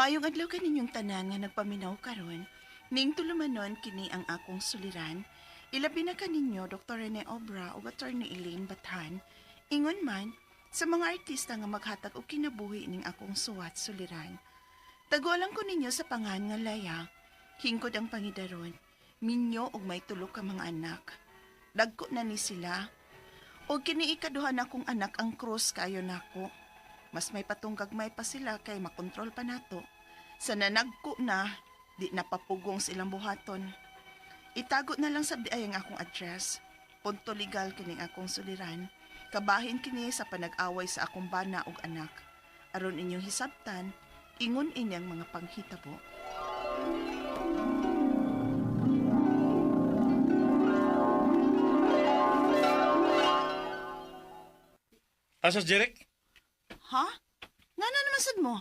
Maayong adlaw kaninyong tanan nga nagpaminaw karon. Ning tulumanon kini ang akong suliran. Ilabi na kaninyo Dr. Rene Obra ug Attorney Elaine Bathan. Ingon man sa mga artista nga maghatag og kinabuhi ning akong suwat suliran. Tagualang ko ninyo sa pangan nga Laya. Hingkod ang pangidaron. Minyo og may tulo ka mga anak. Dagko na ni sila. Og kini ikaduhan akong anak ang cross kayo nako. Mas may patunggagmay pa sila kay makontrol pa nato. Sa nanagko na, di napapugong silang buhaton. Itago na lang sa ay ang akong address. Punto legal kining akong suliran. Kabahin kini sa panag-away sa akong bana ug anak. Aron inyong hisabtan, ingon inyang mga panghitabo. Asas, Jeric? Ha? Nga na naman sad mo?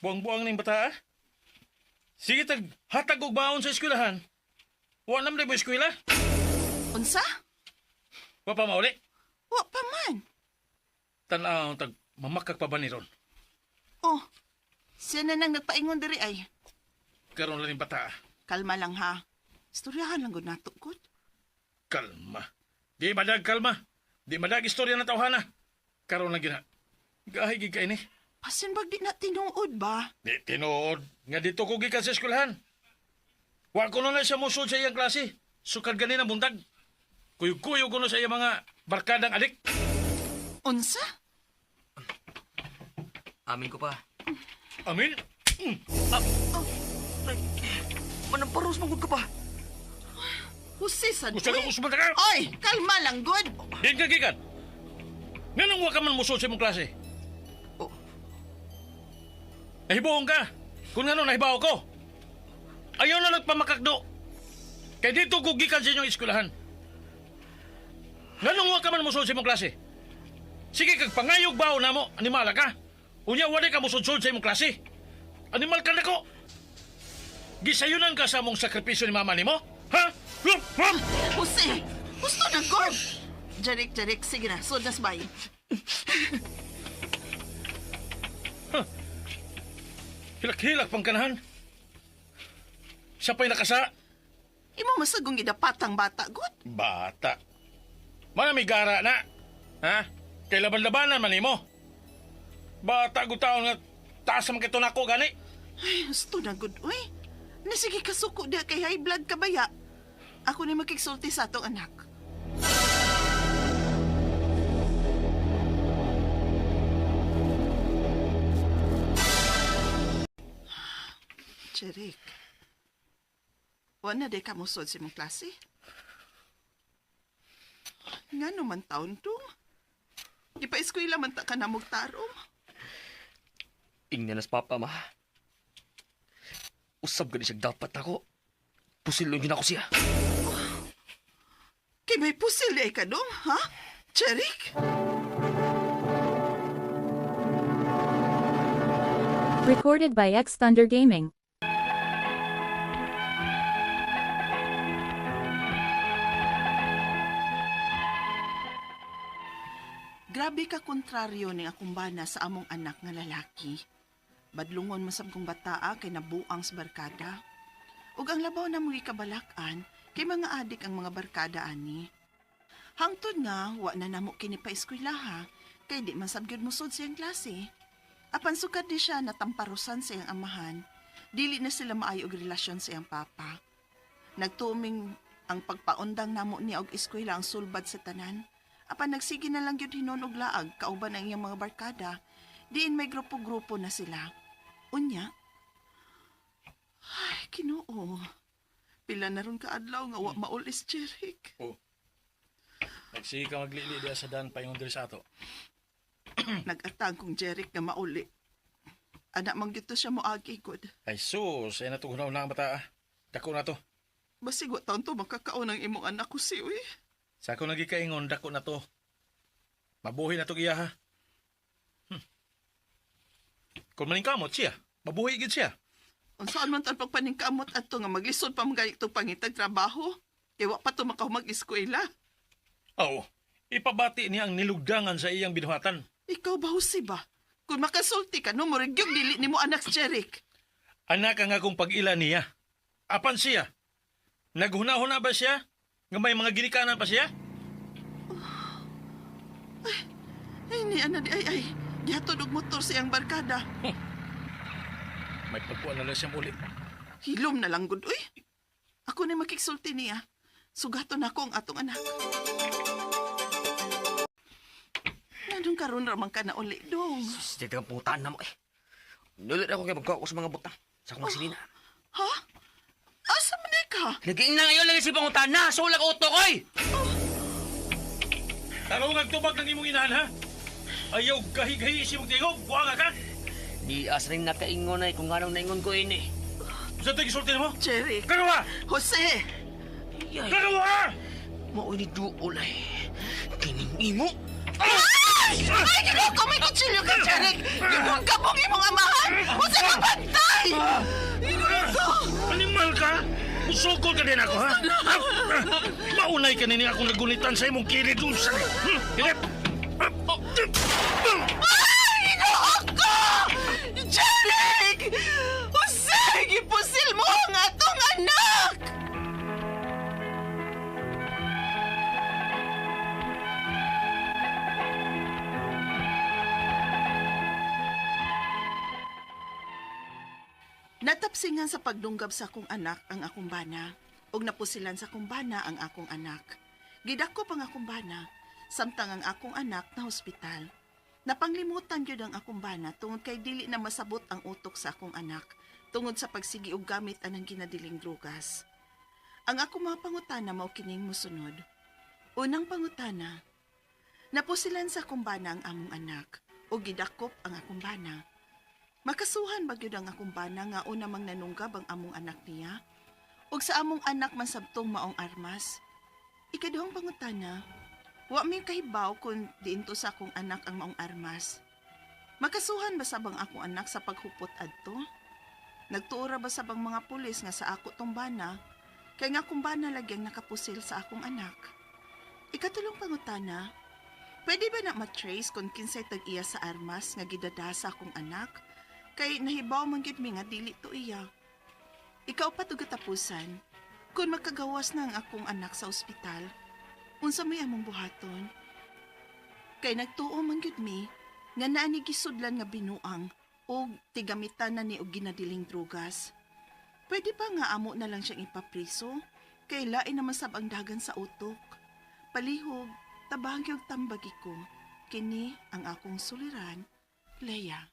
Buang-buang ning bata, ah. Sige, hatag og baon sa eskwelahan. Wa naman rin mo eskwela. Unsa? Wa pa mauli. Wa pa man. Tanaw, mamakak pa ba ni Ron? Oh, siya na nang nagpaingon diri ay. Karon lang ning bata, ah. Kalma lang ha. Istoryahan lang gud nato gud. Kalma. Di madag kalma. Di madag istorya na tawhana. Karon lang gina. Gahigig ka ini. Pasin bag di na tinuod ba? Di tinuod. Nga dito ko gikan sa eskwelahan. Wa ko na siya musod sa iyang klase. Sukad ganina buntag. Kuyog-kuyog ko na sa iyang mga barkadang adik. Unsa? Amin ko pa. Amin? Manamparos magod ka pa. Husisan. Gusto na usman ka? Oy, kalma lang gud. Din ka gikan. Nga nang wa ka man musod sa imong klase. Oh. Nahibaong ka. Kung nga nahibaw ko. Ayaw na nagpamakakdo. Kaya dito ko gikan sa inyong eskwelahan. Nga nang wa ka man musod sa imong klase. Sige kag pangayog bawo na mo. Animala ka. Unya wala ka musod-sod sa imong klase. Animal ka na ko. Gisayunan ka sa mong sakripisyo ni mama nimo? Ha? Jose, gusto na gud. Jarik, sige na, sodas bay. Hilak-hilak pang kanahan. Siya pa'y nakasa. Imo masagong idapatang bata gud. Bata. Manami gara na. Ha? Kay laban-labanan man nimo. Bata gu taon nga taas man kito nako gani. Ay, gusto na gud. Uy, nasige kasuko dia kay high blood ka baya. Ako ni makiksulti sa atong anak. Cherik. Wala day ka musod sa mong klase? Nga naman taon dong. Di pa eskwela man ta ka na magtarom. Ingnanas papa ma. Usab gani siya dapat ako. Pusilon yun ako siya. Kay may pusil ay ka dong, ha? Cherik? Recorded by X Thunder Gaming. Grabe ka kontraryo ning akong bana sa among anak nga lalaki. Badlungon masab kong bataa kay nabuang sa barkada. Ug ang labaw na mong ikabalakan kay mga adik ang mga barkada ani. Hangtod nga wa na namo kini pa eskwelaha kay di man sab gyud musod siyang klase. Apan sukad di siya natamparusan sa iyang amahan. Dili na sila maayo og relasyon sa iyang papa. Nagtuming ang pagpaundang namo niya og eskwela ang sulbad sa tanan. Apan nagsige na lang gyud hinon og laag kauban ang iyang mga barkada. Diin may grupo-grupo na sila. Unya, ay, Ginoo. Pila na ron kaadlaw nga wa maulis, Jeric. Oh. Nagsige ka maglili diya sa dan paingon diri sa ato. Nag-atag kong Jeric nga mauli. Anak mang dito siya mo agi, good. Ay sus, ay natugunaw na ang bata. Dako na to. Basig wa taon to makakaon ang imong anak ko si uy. Sa ako nagikaingon, dako na to. Mabuhi na to iya ha. Kung maning kamot siya, mabuhi gid siya. Unsaan man tan pagpaningkamot adto nga maglisod pa mga itong pangitag trabaho? Kay wa pa to makahumag-eskwela. Oo, ipabati niya ang nilugdangan sa iyang binuhatan. Ikaw ba, Jose ba? Kung makasulti ka, no, murigyog dili ni mo anak si Jeric. Anak ang akong pag-ila niya. Apan siya? Naghuna-huna ba siya? Nga may mga ginikanan pa siya? Ay, ni ana di ay. Gihatod og motor siyang barkada. May pagkuhan na lang siya muli. Hilom na lang gud, uy. Ako na makiksulti niya. Sugaton ako ang atong anak. Nanong karon ramang ka na uli, dong. Sige kang pungutan na mo eh. Nulit ako kaya magkawa ko sa mga butang. Sa akong silina. Ha? Asa man di ka? Naging na ngayon lang si pangutan na. Sulag utok, oy! Taro nga tubag ng imong inahan, ha? Ayaw gahi-gahi si mong tingog. Buwanga ka. Di as rin nakaingon ay kung anong naingon ko ini. Sa ito isulti mo? Jeric. Kagawa! Jose! Yay, Kagawa! mao ini duol ay. Kining imo. Ay, ginoo ko may kutsilyo ka, Jeric! Ginoo ka mong imong amahan! Jose, mabantay! Animal ka? Musukol ka din ako, ha? Maunay ka nini akong nagunitan sa imong kilid. Hirap! Ay, ginoo ko! Jeric! Jose, gipusil mo ang atong anak! Natapsingan sa pagdunggab sa akong anak ang akong bana, ug napusilan sa akong bana ang akong anak. Gidakop ang akong bana, samtang ang akong anak na hospital. Napanglimutan gyud ang akong bana tungod kay dili na masabot ang utok sa akong anak, tungod sa pagsigi og gamit anang ginadiling drugas. Ang akong mga pangutana mao kining mosunod. Unang pangutana, napusilan sa akong bana ang among anak, ug gidakop ang akong bana. Makasuhan ba gyud ang akong bana nga una mang nanunggab ang among anak niya? Ug sa among anak man sabtong maong armas? Ikaduhang pangutana, wa may kahibaw kung diinto sa akong anak ang maong armas. Makasuhan ba sabang akong anak sa paghupot adto? Nagtuora ba sabang mga pulis nga sa ako tong bana? Kay nga akong bana lagyang nakapusil sa akong anak. Ikatulong pangutana, pwede ba na matrace kung kinsay tag-iya sa armas nga gidada sa akong anak? Kay nahibaw man gyud mi nga dili to iya. Ikaw pa to gatapusan. Kung magkagawas na ang akong anak sa ospital, unsa may among buhaton? Kay nagtuo man gyud mi nga naa ni gisudlan nga binuang o tigamitan na ni og ginadiling drugas. Pwede pa nga amo na lang siyang ipapriso kay lain naman sab ang dagan sa utok. Palihog, tabang tambagi ko. Kini ang akong suliran, Leia.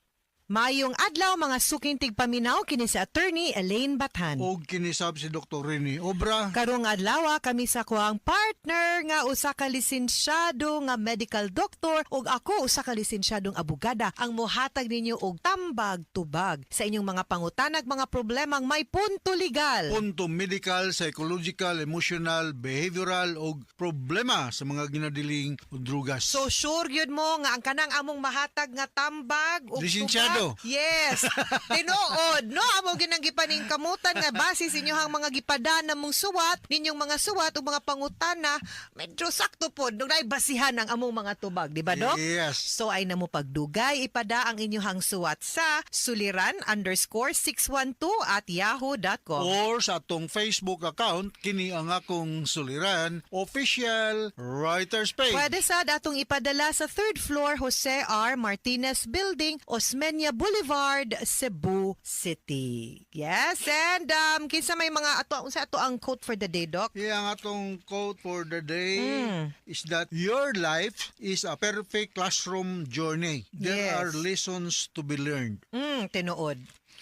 Mayong adlaw mga suking tigpaminaw kini si Attorney Elaine Bathan. Og kinisab si Dr. Rene Obra. Karong adlaw kami sa kuang partner nga usa ka lisensyado nga medical doctor ug ako usa ka lisensyadong abogada ang mohatag ninyo og tambag tubag sa inyong mga pangutanag mga problemang may punto legal. Punto medical, psychological, emotional, behavioral og problema sa mga ginadiling drugas. So sure gyud mo nga ang kanang among mahatag nga tambag ug Lisensyado. tubag? Yes. Tinuod no amo ginang gipaning kamutan nga base sa inyohang mga gipadana mong suwat, ninyong mga suwat ug mga pangutana, medyo sakto pod nung nay basihan ang among mga tubag, di ba Dok? Yes. So ay namo pagdugay ipada ang inyohang suwat sa suliran_612@yahoo.com. Or sa atong Facebook account, kini ang akong suliran, official writer's page. Pwede sad atong ipadala sa 3rd floor Jose R. Martinez Building, Osmeña Boulevard, Cebu City. Yes, and kinsa may mga unsa ato ang quote for the day, Doc? Ang atong quote for the day Mm. is that your life is a perfect classroom journey. There Yes. are lessons to be learned. Tinuod.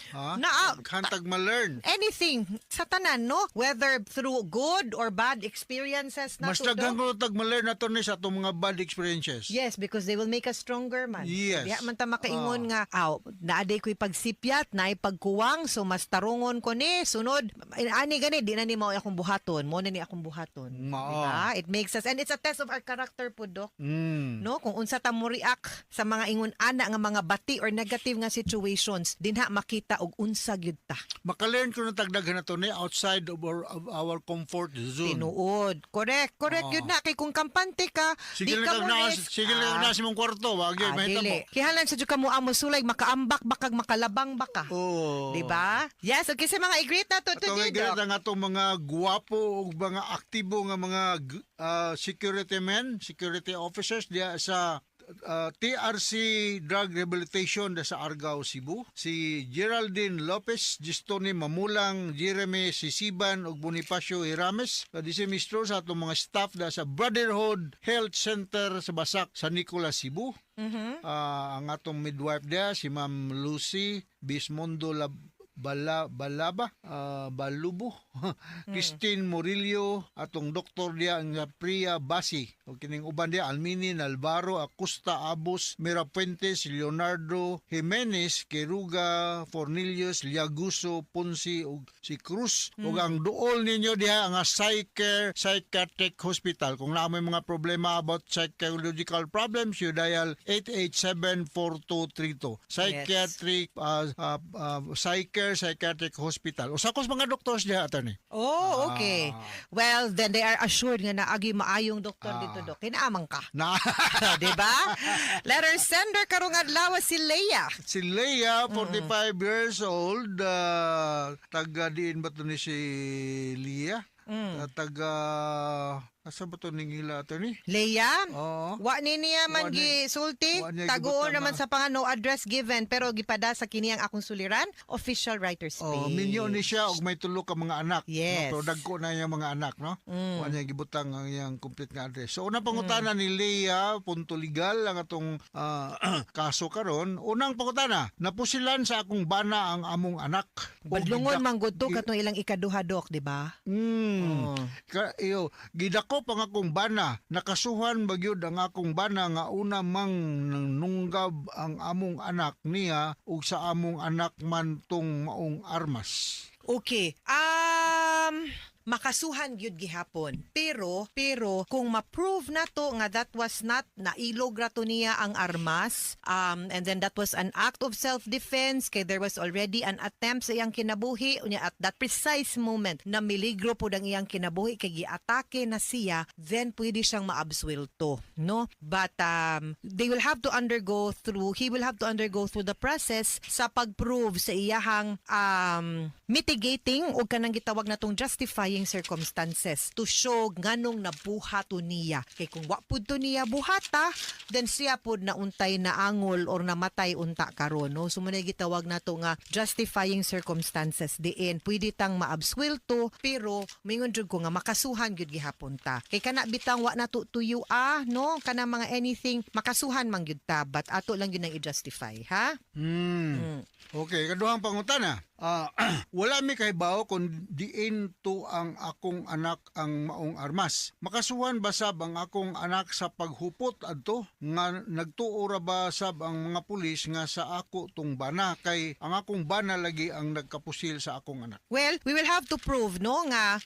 Ha? Na- Hantag ma-learn. Anything sa tanan, no? Whether through good or bad experiences na Mas to, daghang Doc. ko tag ma-learn na to ni sa atong mga bad experiences. Yes, because they will make us stronger man. Yes. Diya man ta makaingon nga, naaday ko'y pagsipiat, naay pagkuwang, so mas tarungon ko ni, sunod, ani gani, di na ni mao akong buhaton, mo na ni akong buhaton. Mao. Diba? It makes us, and it's a test of our character po, Doc. Mm. No, kung unsa ta mo react sa mga ingon ana nga mga bati or negative nga situations, dinha makita ta og unsa gyud ta. Makalearn ko na tagdaghan na to ni outside of our comfort zone. Tinuod. Correct gyud na kay kung kampante ka, Sige di lang ka mo na, risk. sige lang na sa mong kwarto, wag yun, mahita mo. Dili. Kihalan sa jud ka mo amo sulay makaambak bakag makalabang baka. Oh. Di ba? Yes, okay sa mga i-greet na to Atong today, igreet Doc. ang atong mga guwapo ug mga aktibo nga mga security men, security officers diya sa TRC Drug Rehabilitation da sa Argao, Cebu. Si Geraldine Lopez, Gistoni Mamulang, Jeremy Sisiban ug Bonifacio Hirames. Disemistro sa atong mga staff da sa Brotherhood Health Center sa Basak, San Nicolas, Cebu. Ang atong midwife dia si Ma'am Lucy Bismondo Balaba, Balubo, Christine Murillo, atong doktor dia ang Priya Basi. O kining uban dia Alminin Alvaro, Acosta Abos, Mira Puentes, Leonardo Jimenez, Keruga, Fornilius, Liaguso, Ponsi ug si Cruz. Ug ang duol ninyo diha ang Psychiatric Hospital. Kung naa may mga problema about psychological problems, you dial 887-4232. Psychiatric Psychiatric Hospital. Usa ko sa mga doktors diha attorney. Oh, okay. Well, then they are assured nga naagi maayong doktor dito, Dok. Kinaamang ka. Na Di ba? Letter sender karong adlaw si Leia. si Leia, 45 years old, taga diin ba to ni si Leia? Taga asa ba to ning ila attorney? Leia? Oo. Wa ni niya man Wa ni- gisulti. wa niya Tagoon gibutang naman na. sa panga no address given pero gipada sa kini ang akong suliran, official writer's page. Oh, minyo ni siya og may tulo ka mga anak. Yes. No? Pero dagko na yung mga anak, no? Wa niya gibutang ang iyang complete nga address. So unang pangutana ni Leia, punto legal ang atong kaso karon. Unang pangutana, napusilan sa akong bana ang among anak. Badlungon man gud to katong ilang ikaduha, Dok, di ba? Gidako pang akong bana, nakasuhan bagyod ang akong bana nga una mang nunggab ang among anak niya ug sa among anak man tong maong armas. Okay. Makasuhan gyud gihapon. Pero kung ma-prove na to nga that was not nailog ra to niya ang armas, and then that was an act of self-defense kay there was already an attempt sa iyang kinabuhi unya at that precise moment na miligro pud ang iyang kinabuhi kay giatake na siya, then pwede siyang maabsuelto, no? But he will have to undergo through the process sa pag-prove sa iyahang mitigating o kanang gitawag natong justifying circumstances to show nganong nabuhato niya. Kay kung wa pud to niya buhata, then siya pud nauntay na angol or namatay unta karon, no? So manay gitawag nato nga justifying circumstances diin pwede tang maabsuelto pero mingon jud ko nga makasuhan gyud gihapon ta. Kay kana bitang wa nato tuyo no? Kana mga anything makasuhan man gyud ta but ato lang gyud nang i-justify, ha? Okay, kaduhang pangutana. Wala mi kahibaw kung diin to ang akong anak ang maong armas. Makasuhan ba sab ang akong anak sa paghupot adto nga nagtuo ra ba sab ang mga pulis nga sa ako tong bana kay ang akong bana lagi ang nagkapusil sa akong anak. Well, we will have to prove no nga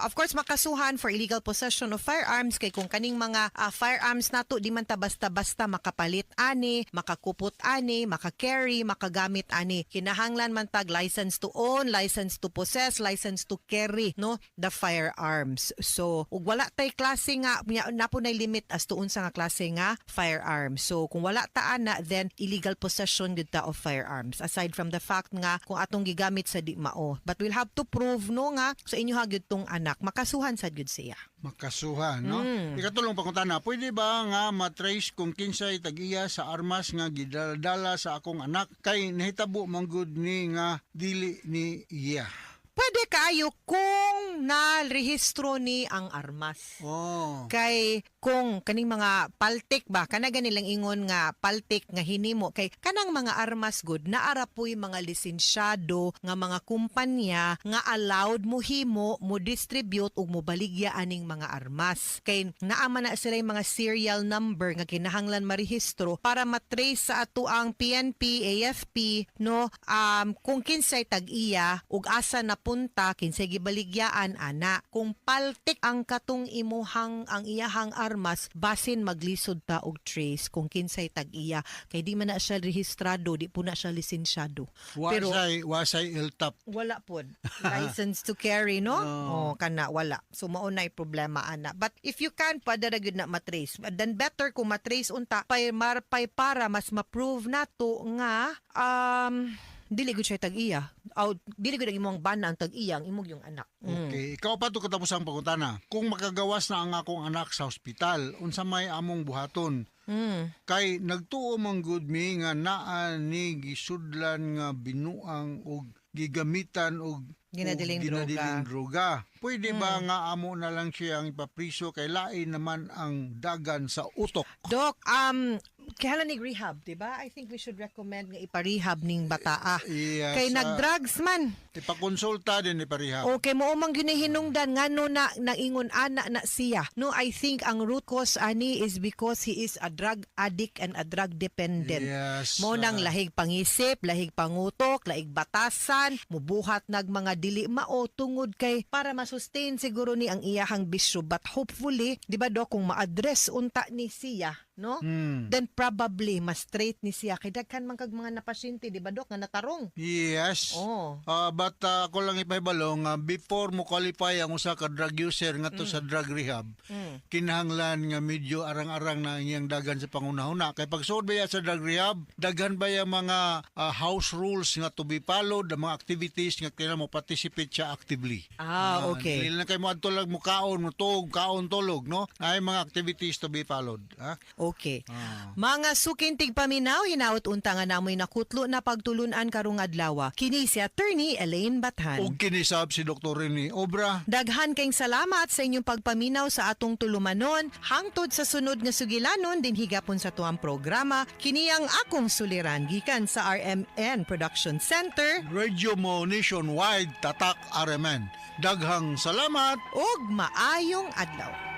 of course makasuhan for illegal possession of firearms kay kung kaning mga firearms nato di man ta basta-basta makapalit ani, makakupot ani, makakarry, makagamit ani. Kinahanglan man tag license to own, license to possess, license to carry no the firearms. So ug wala tay klase nga napunay limit as to unsa nga klase nga firearms. So kung wala ta ana then illegal possession gud ta of firearms aside from the fact nga kung atong gigamit sa di mao. But we'll have to prove no nga sa inyo gyud tong anak makasuhan sad gud siya. Makasuhan, no? Ikatulong pangutana, pwede ba nga matrace kung kinsay tag-iya sa armas nga gidala sa akong anak kay nahitabo manggod ni nga dili ni iya? Pwede kayo kung nalrehistro ni ang armas. Oh. Kay kung kaning mga paltik ba kana ganilang ingon nga paltik nga hinimo kay kanang mga armas good naara po'y mga lisensyado nga mga kumpanya nga allowed mo himo mo distribute ug mo baligya aning mga armas kay naa man na sila mga serial number nga kinahanglan marehistro para matrace sa ato ang PNP AFP no kung kinsay tag-iya ug asa napunta unta kinsay gibaligyaan ana. Kung paltik ang katong imuhang ang iyahang armas basin maglisod ta og trace kung kinsay tag-iya kay di man na siya rehistrado, di po na siya lisensyado. Pero Wasay iltap. wala pod license to carry, no? Oh, kana wala. So mao nay problema ana. But if you can padara gyud na matrace, then better kung matrace unta pay para mas ma-prove nato nga dili gud siya tag-iya. Aw dili gud ang imong bana ang tag-iya, ang imong yung anak. Okay, ikaw pa to katapos ang pangutana. Kung makagawas na ang akong anak sa ospital, unsa may among buhaton? Kay nagtuo man gud mi nga naa ni gisudlan nga binuang og gigamitan og Ginadiling droga. Pwede ba nga amo na lang siya ang ipapriso kay lain naman ang dagan sa utok? Doc, kaya ni rehab, diba? I think we should recommend nga iparehab ning bataa. Yes, Kay nag-drugs man. Ipakonsulta din iparehab. Okay, mo umang ginihinungdan nga no na nangingon ana na siya. No, I think ang root cause ani is because he is a drug addict and a drug dependent. Yes. Mo nang lahig pangisip, lahig pangutok, lahig batasan, mubuhat nag mga dili mao tungod kay para ma-sustain siguro ni ang iyahang bisyo. But hopefully, di ba do kung ma-address unta ni siya, no? Then probably mas straight ni siya kay daghan man kag mga napasyente, di ba dok, nga natarong. Yes. Oh. But ako lang ipahibalo nga before mo qualify ang usa ka drug user nga to sa drug rehab, kinahanglan nga medyo arang-arang na iyang dagan sa pangunahuna. Kay pag sud ba sa drug rehab, daghan ba yung mga house rules nga to be followed, ang mga activities nga kailangan mo participate siya actively. Okay. Dili na kay mo adto lang mo kaon, mo tug, kaon tulog, no? Ay mga activities to be followed. Ha? Okay. Mga sukintig paminaw, hinaut unta nga namoy nakutlo na pagtulunan karong adlaw. Kini si Attorney Elaine Bathan. Og kinisab si Dr. Rene Obra. Daghan kayong salamat sa inyong pagpaminaw sa atong tulumanon. Hangtod sa sunod nga sugilanon din higapon sa tuang programa. Kini ang akong suliran gikan sa RMN Production Center. Radio mo nationwide tatak RMN. Daghang salamat. Og maayong adlaw.